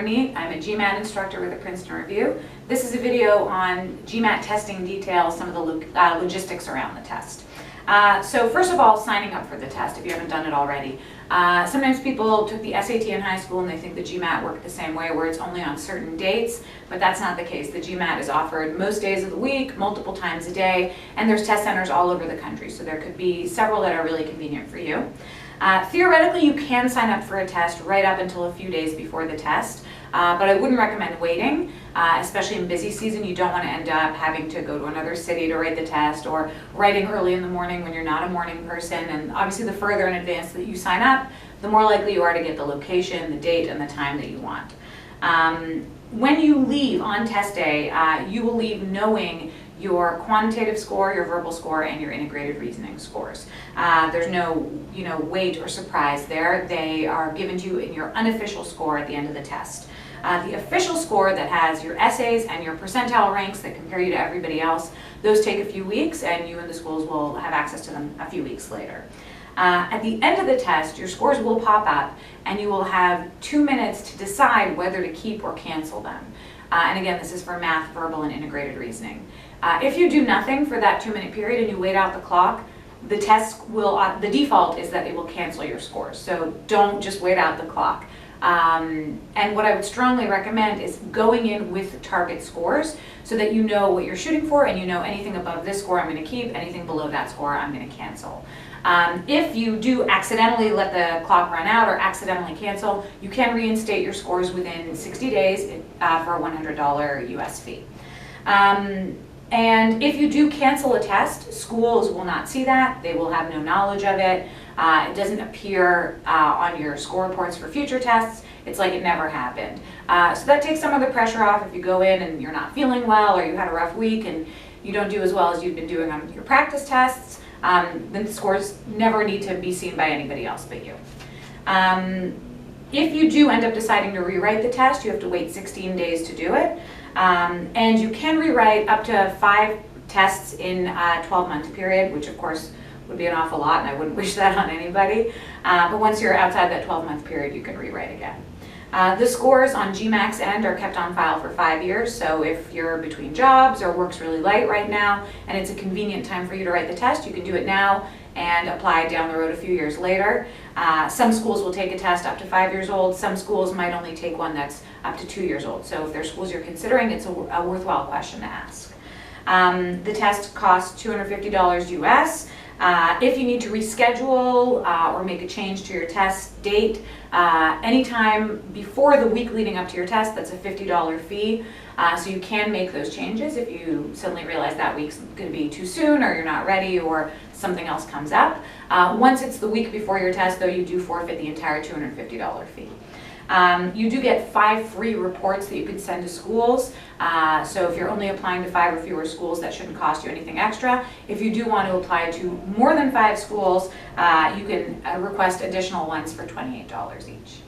Ravneet. I'm a GMAT instructor with the Princeton Review. This is a video on GMAT testing details, some of the logistics around the test. So first of all, signing up for the test if you haven't done it already. Sometimes people took the SAT in high school and they think the GMAT worked the same way, where it's only on certain dates, but that's not the case. The GMAT is offered most days of the week, multiple times a day, and there's test centers all over the country, so there could be several that are really convenient for you. Theoretically, you can sign up for a test right up until a few days before the test, but I wouldn't recommend waiting, especially in busy season. You don't want to end up having to go to another city to write the test, or writing early in the morning when you're not a morning person. And obviously the further in advance that you sign up, the more likely you are to get the location, the date, and the time that you want. When you leave on test day, you will leave knowing your quantitative score, your verbal score, and your integrated reasoning scores. There's no weight or surprise there. They are given to you in your unofficial score at the end of the test. The official score that has your essays and your percentile ranks that compare you to everybody else, those take a few weeks, and you and the schools will have access to them a few weeks later. At the end of the test, your scores will pop up, and you will have 2 minutes to decide whether to keep or cancel them. And again, this is for math, verbal, and integrated reasoning. If you do nothing for that 2-minute period and you wait out the clock, the test will, the default is that it will cancel your scores. So don't just wait out the clock. And what I would strongly recommend is going in with target scores so that you know what you're shooting for, and you know anything above this score I'm going to keep, anything below that score I'm going to cancel. If you do accidentally let the clock run out or accidentally cancel, you can reinstate your scores within 60 days for a $100 US fee. And if you do cancel a test, schools will not see that. They will have no knowledge of it. It doesn't appear on your score reports for future tests. It's like it never happened. So that takes some of the pressure off if you go in and you're not feeling well, or you had a rough week and you don't do as well as you've been doing on your practice tests. Then the scores never need to be seen by anybody else but you. If you do end up deciding to rewrite the test, you have to wait 16 days to do it. And you can rewrite up to 5 tests in a 12-month period, which of course would be an awful lot, and I wouldn't wish that on anybody. But once you're outside that 12-month period, you can rewrite again. The scores on GMAT's end are kept on file for 5 years, so if you're between jobs or work's really light right now and it's a convenient time for you to write the test, you can do it now and apply down the road a few years later. Some schools will take a test up to 5 years old. Some schools might only take one that's up to 2 years old. So if there's schools you're considering, it's a worthwhile question to ask. The test costs $250 US. If you need to reschedule or make a change to your test date, anytime before the week leading up to your test, that's a $50 fee. So you can make those changes if you suddenly realize that week's going to be too soon, or you're not ready, or something else comes up. Once it's the week before your test, though, you do forfeit the entire $250 fee. You do get 5 free reports that you can send to schools. So if you're only applying to 5 or fewer schools, that shouldn't cost you anything extra. If you do want to apply to more than 5 schools, you can request additional ones for $28 each.